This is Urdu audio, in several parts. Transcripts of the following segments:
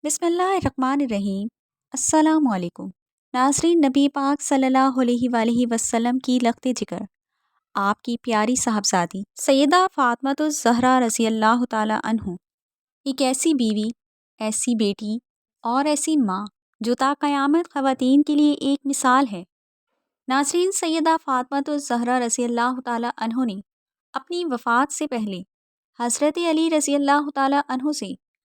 بسم اللہ الرحمن الرحیم۔ السلام علیکم ناظرین، نبی پاک صلی اللہ علیہ وآلہ وسلم کی لخت جگر آپ کی پیاری صاحبزادی سیدہ فاطمۃ الزہرا رضی اللہ تعالی عنہ ایک ایسی بیوی، ایسی بیٹی اور ایسی ماں جو تا قیامت خواتین کے لیے ایک مثال ہے۔ ناظرین، سیدہ فاطمۃ الزہرا رضی اللہ تعالی عنہ نے اپنی وفات سے پہلے حضرت علی رضی اللہ تعالی عنہ سے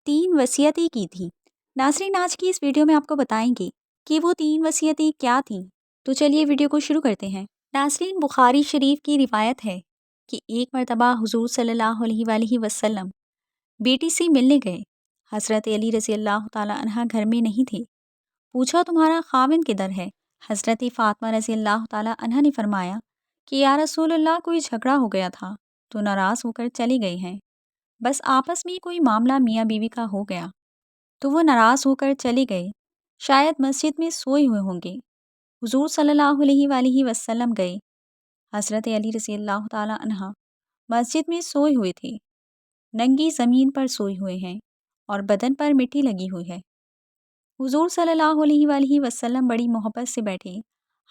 3 وصیتیں کی تھیں۔ ناظرین، آج کی اس ویڈیو میں آپ کو بتائیں گے کہ وہ 3 وصیتیں کیا تھیں۔ تو چلیے ویڈیو کو شروع کرتے ہیں۔ ناظرین، بخاری شریف کی روایت ہے کہ ایک مرتبہ حضور صلی اللہ علیہ وآلہ وسلم بیٹی سے ملنے گئے۔ حضرت علی رضی اللہ تعالی عنہ گھر میں نہیں تھے۔ پوچھا تمہارا خاوند کدھر ہے؟ حضرت فاطمہ رضی اللہ تعالی عنہ نے فرمایا کہ یا رسول اللہ، کوئی جھگڑا ہو گیا تھا تو ناراض ہو کر چلے گئے ہیں۔ بس آپس میں کوئی معاملہ میاں بیوی کا ہو گیا تو وہ ناراض ہو کر چلے گئے، شاید مسجد میں سوئے ہوئے ہوں گے۔ حضور صلی اللہ علیہ وآلہ وسلم گئے۔ حضرت علی رضی اللہ تعالی عنہ مسجد میں سوئے ہوئے تھے، ننگی زمین پر سوئے ہوئے ہیں اور بدن پر مٹی لگی ہوئی ہے۔ حضور صلی اللہ علیہ وآلہ وسلم بڑی محبت سے بیٹھے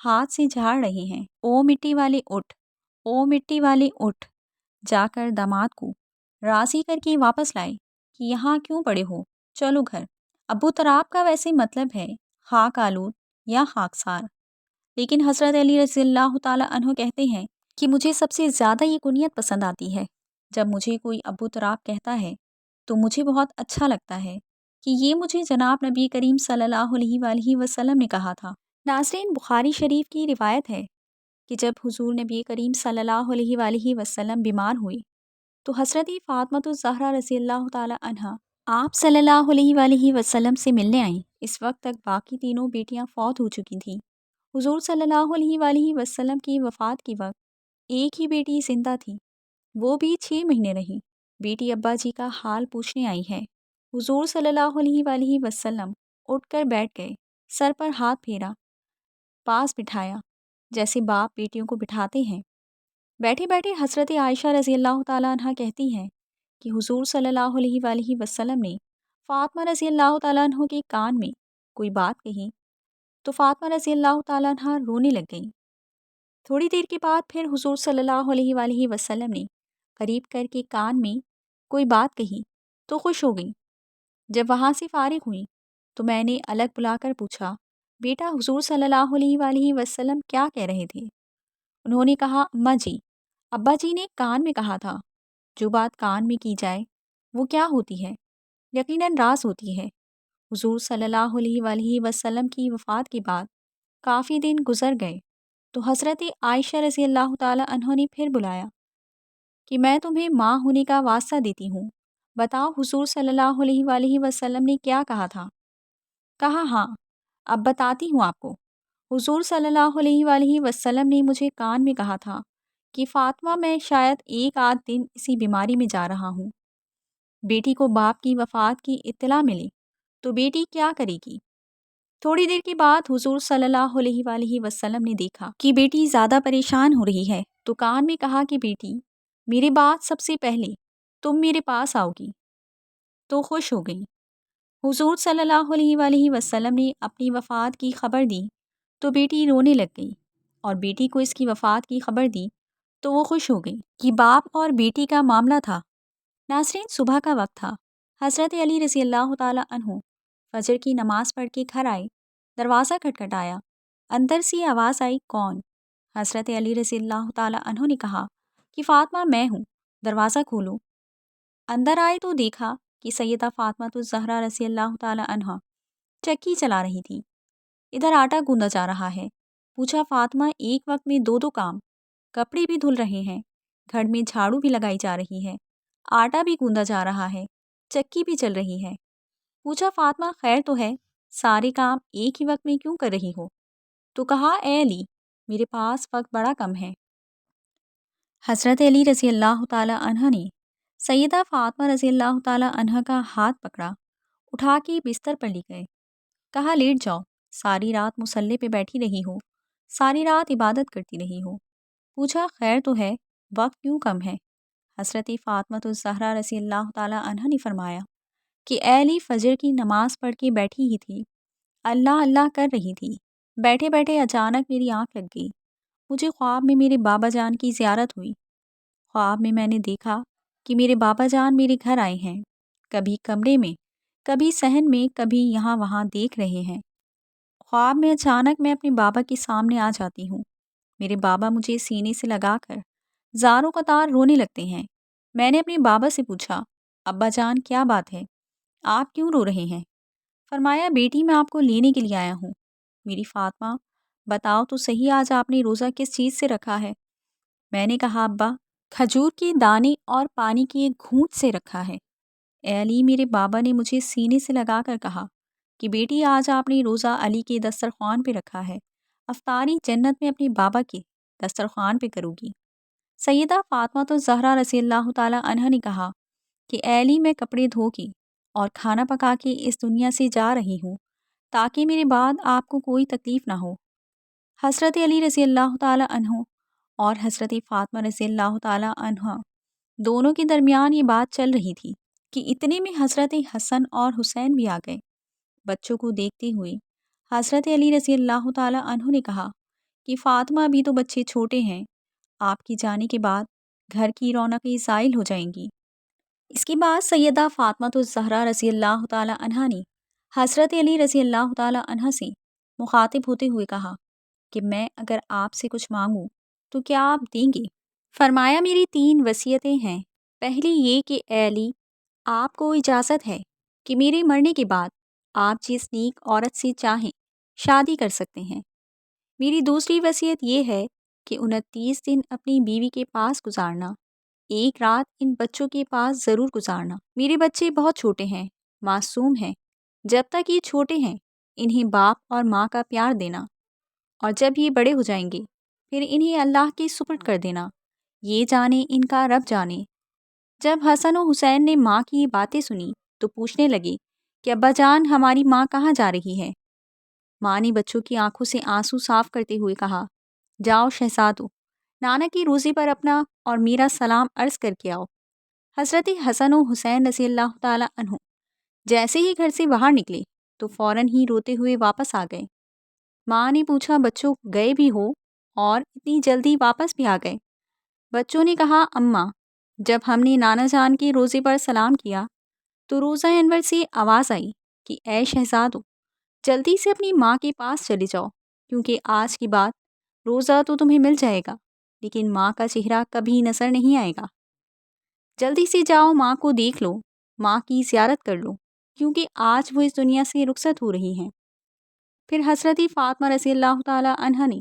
ہاتھ سے جھاڑ رہے ہیں۔ او مٹی والے اٹھ، او مٹی والے اٹھ، جا کر داماد کو راضی کر کے واپس لائے کہ یہاں کیوں پڑے ہو، چلو گھر۔ ابو تراب کا ویسے مطلب ہے خاک آلود یا خاکسار، لیکن حضرت علی رضی اللہ تعالی عنہ کہتے ہیں کہ مجھے سب سے زیادہ یہ کنیت پسند آتی ہے۔ جب مجھے کوئی ابو تراب کہتا ہے تو مجھے بہت اچھا لگتا ہے کہ یہ مجھے جناب نبی کریم صلی اللہ علیہ وآلہ وسلم نے کہا تھا۔ ناظرین، بخاری شریف کی روایت ہے کہ جب حضور نبی کریم صلی اللہ علیہ وآلہ وسلم بیمار ہوئے تو حضرت فاطمۃ الزہرا رضی اللہ تعالی عنہ آپ صلی اللہ علیہ وآلہ وسلم سے ملنے آئیں۔ اس وقت تک باقی تینوں بیٹیاں فوت ہو چکی تھیں۔ حضور صلی اللہ علیہ وآلہ وسلم کی وفات کے وقت ایک ہی بیٹی زندہ تھی، وہ بھی 6 مہینے رہی۔ بیٹی ابا جی کا حال پوچھنے آئی ہے۔ حضور صلی اللہ علیہ وآلہ وسلم اٹھ کر بیٹھ گئے، سر پر ہاتھ پھیرا، پاس بٹھایا جیسے باپ بیٹیوں کو بٹھاتے ہیں۔ بیٹھے بیٹھے حضرت عائشہ رضی اللہ تعالیٰ عنہ کہتی ہیں کہ حضور صلی اللہ علیہ وآلہ وسلم نے فاطمہ رضی اللہ تعالیٰ عنہ کے کان میں کوئی بات کہی تو فاطمہ رضی اللہ تعالیٰ عنہ رونے لگ گئیں۔ تھوڑی دیر کے بعد پھر حضور صلی اللہ علیہ وآلہ وسلم نے قریب کر کے کان میں کوئی بات کہی تو خوش ہو گئیں۔ جب وہاں سے فارغ ہوئیں تو میں نے الگ بلا کر پوچھا، بیٹا حضور صلی اللہ علیہ وآلہ وسلم کیا کہہ رہے تھے؟ انہوں نے کہا، اماں جی، ابا جی نے کان میں کہا تھا جو بات کان میں کی جائے وہ کیا ہوتی ہے؟ یقیناً راز ہوتی ہے۔ حضور صلی اللہ علیہ وآلہ وسلم کی وفات کے بعد کافی دن گزر گئے تو حضرت عائشہ رضی اللہ تعالی عنہ نے پھر بلایا کہ میں تمہیں ماں ہونے کا واسطہ دیتی ہوں، بتاؤ حضور صلی اللہ علیہ وآلہ وسلم نے کیا کہا تھا؟ کہا، ہاں اب بتاتی ہوں آپ کو۔ حضور صلی اللہ علیہ وآلہ وسلم نے مجھے کان میں کہا تھا کہ فاطمہ، میں شاید ایک آدھ دن اسی بیماری میں جا رہا ہوں۔ بیٹی کو باپ کی وفات کی اطلاع ملے تو بیٹی کیا کرے گی؟ تھوڑی دیر کے بعد حضور صلی اللہ علیہ وآلہ وسلم نے دیکھا کہ بیٹی زیادہ پریشان ہو رہی ہے تو کان میں کہا کہ بیٹی، میرے بعد سب سے پہلے تم میرے پاس آؤ گی، تو خوش ہو گئی۔ حضور صلی اللہ علیہ وآلہ وسلم نے اپنی وفات کی خبر دی تو بیٹی رونے لگ گئی، اور بیٹی کو اس کی وفات کی خبر دی تو وہ خوش ہو گئی۔ کہ باپ اور بیٹی کا معاملہ تھا۔ ناظرین، صبح کا وقت تھا۔ حضرت علی رضی اللہ تعالی عنہ فجر کی نماز پڑھ کے گھر آئے، دروازہ کھٹکھٹایا، اندر سے آواز آئی، کون؟ حضرت علی رضی اللہ تعالی عنہ نے کہا کہ فاطمہ میں ہوں، دروازہ کھولو۔ اندر آئے تو دیکھا کہ سیدہ فاطمہ الزہرا رضی اللہ تعالی عنہ چکی چلا رہی تھی، ادھر آٹا گوندا جا رہا ہے۔ پوچھا، فاطمہ ایک وقت میں 2 کام، کپڑے بھی دھل رہے ہیں، گھر میں جھاڑو بھی لگائی جا رہی ہے، آٹا بھی گوندا جا رہا ہے، چکی بھی چل رہی ہے۔ پوچھا، فاطمہ خیر تو ہے، سارے کام ایک ہی وقت میں کیوں کر رہی ہو؟ تو کہا، اے علی، میرے پاس وقت بڑا کم ہے۔ حضرت علی رضی اللہ تعالی عنہ نے سیدہ فاطمہ رضی اللہ تعالی عنہ کا ہاتھ پکڑا، اٹھا کے بستر پر لے گئے۔ کہا، لیٹ جاؤ، ساری رات مصلے پہ بیٹھی رہی ہو، ساری رات عبادت کرتی رہی ہو۔ پوچھا، خیر تو ہے، وقت کیوں کم ہے؟ حضرت فاطمہ الزہرا رضی اللہ تعالی عنہ نے فرمایا کہ اے علی فجر کی نماز پڑھ کے بیٹھی ہی تھی، اللہ اللہ کر رہی تھی، بیٹھے بیٹھے اچانک میری آنکھ لگ گئی۔ مجھے خواب میں میرے بابا جان کی زیارت ہوئی۔ خواب میں نے دیکھا کہ میرے بابا جان میرے گھر آئے ہیں، کبھی کمرے میں، کبھی صحن میں، کبھی یہاں وہاں دیکھ رہے ہیں۔ خواب میں اچانک میں اپنے بابا کے سامنے آ جاتی ہوں۔ میرے بابا مجھے سینے سے لگا کر زاروں قطار رونے لگتے ہیں۔ میں نے اپنے بابا سے پوچھا، ابا جان کیا بات ہے؟ آپ کیوں رو رہے ہیں؟ فرمایا، بیٹی میں آپ کو لینے کے لیے آیا ہوں۔ میری فاطمہ، بتاؤ تو صحیح آج آپ نے روزہ کس چیز سے رکھا ہے؟ میں نے کہا، ابا کھجور کے دانے اور پانی کی ایک گھونٹ سے رکھا ہے۔ اے علی، میرے بابا نے مجھے سینے سے لگا کر کہا کہ بیٹی آج آپ نے روزہ علی کے دسترخوان پہ رکھا ہے، افطاری جنت میں اپنے بابا کے دسترخوان پہ کرو گی۔ سیدہ فاطمہ الزہرا رضی اللہ تعالیٰ عنہا نے کہا کہ اے علی، میں کپڑے دھو کے اور کھانا پکا کے اس دنیا سے جا رہی ہوں تاکہ میرے بعد آپ کو کوئی تکلیف نہ ہو۔ حضرت علی رضی اللہ تعالیٰ عنہ اور حضرت فاطمہ رضی اللہ تعالیٰ عنہ دونوں کے درمیان یہ بات چل رہی تھی کہ اتنے میں حضرت حسن اور حسین بھی آ گئے۔ بچوں کو دیکھتے ہوئے حضرت علی رضی اللہ تعالیٰ عنہ نے کہا کہ فاطمہ، ابھی تو بچے چھوٹے ہیں، آپ کی جانے کے بعد گھر کی رونقیں زائل ہو جائیں گی۔ اس کے بعد سیدہ فاطمہ الزہرا رضی اللہ تعالیٰ عنہا نے حضرت علی رضی اللہ تعالیٰ عنہ سے مخاطب ہوتے ہوئے کہا کہ میں اگر آپ سے کچھ مانگوں تو کیا آپ دیں گے؟ فرمایا، میری 3 وصیتیں ہیں۔ پہلی یہ کہ اے علی، آپ کو اجازت ہے کہ میرے مرنے کے بعد آپ جس نیک عورت سے چاہیں شادی کر سکتے ہیں۔ میری دوسری وصیت یہ ہے کہ 29 دن اپنی بیوی کے پاس گزارنا، ایک رات ان بچوں کے پاس ضرور گزارنا۔ میرے بچے بہت چھوٹے ہیں، معصوم ہیں، جب تک یہ چھوٹے ہیں انہیں باپ اور ماں کا پیار دینا، اور جب یہ بڑے ہو جائیں گے پھر انہیں اللہ کے سپرد کر دینا، یہ جانے ان کا رب جانے۔ جب حسن و حسین نے ماں کی یہ باتیں سنی تو پوچھنے لگے کہ ابا جان، ہماری ماں کہاں جا رہی ہے؟ ماں نے بچوں کی آنکھوں سے آنسو صاف کرتے ہوئے کہا، جاؤ شہزادو، نانا کی روزی پر اپنا اور میرا سلام عرض کر کے آؤ۔ حضرت حسن و حسین رضی اللہ تعالیٰ عنہ جیسے ہی گھر سے باہر نکلے تو فوراً ہی روتے ہوئے واپس آ گئے۔ ماں نے پوچھا، بچوں گئے بھی ہو اور اتنی جلدی واپس بھی آ گئے؟ بچوں نے کہا، اماں، جب ہم نے نانا جان کے روزے پر سلام کیا تو روزہ انور سے آواز آئی کہ اے شہزادو، جلدی سے اپنی ماں کے پاس چلے جاؤ، کیونکہ آج کے بعد روزہ تو تمہیں مل جائے گا لیکن ماں کا چہرہ کبھی نظر نہیں آئے گا۔ جلدی سے جاؤ، ماں کو دیکھ لو، ماں کی زیارت کر لو، کیونکہ آج وہ اس دنیا سے رخصت ہو رہی ہیں۔ پھر حضرت فاطمہ رضی اللہ تعالیٰ عنہ نے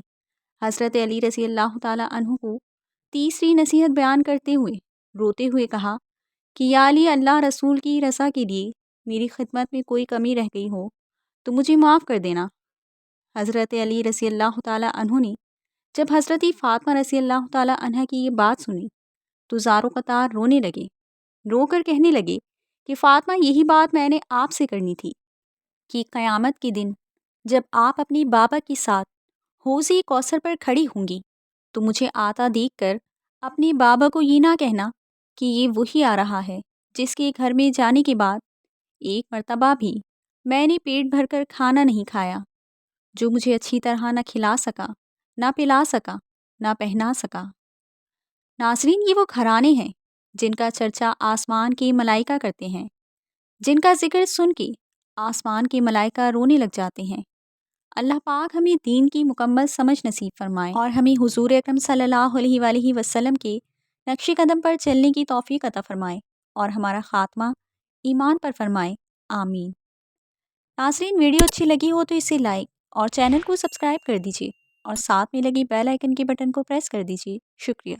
حضرت علی رضی اللہ تعالیٰ عنہ کو تیسری نصیحت بیان کرتے ہوئے روتے ہوئے کہا کہ یا علی، اللہ رسول کی رضا کے لیے میری خدمت میں کوئی کمی رہ گئی ہو تو مجھے معاف کر دینا۔ حضرت علی رضی اللہ تعالیٰ عنہ نے جب حضرت فاطمہ رضی اللہ تعالیٰ عنہ کی یہ بات سنی تو زاروں قطار رونے لگے، رو کر کہنے لگے کہ فاطمہ، یہی بات میں نے آپ سے کرنی تھی کہ قیامت کے دن جب آپ اپنی بابا کے ساتھ حوض کوثر پر کھڑی ہوں گی تو مجھے آتا دیکھ کر اپنے بابا کو یہ نہ کہنا کہ یہ وہی آ رہا ہے جس کے گھر میں جانے کے بعد ایک مرتبہ بھی میں نے پیٹ بھر کر کھانا نہیں کھایا، جو مجھے اچھی طرح نہ کھلا سکا، نہ پلا سکا، نہ پہنا سکا۔ ناظرین، یہ وہ گھرانے ہیں جن کا چرچا آسمان کے ملائکہ کرتے ہیں، جن کا ذکر سن کے آسمان کے ملائکہ رونے لگ جاتے ہیں۔ اللہ پاک ہمیں دین کی مکمل سمجھ نصیب فرمائے اور ہمیں حضور اکرم صلی اللہ علیہ وآلہ وسلم کے نقش قدم پر چلنے کی توفیق عطا فرمائے اور ہمارا خاتمہ ایمان پر فرمائے، آمین۔ ناظرین، ویڈیو اچھی لگی ہو تو اسے لائک اور چینل کو سبسکرائب کر دیجیے اور ساتھ میں لگی بیل آئیکن کے بٹن کو پریس کر دیجیے۔ شکریہ۔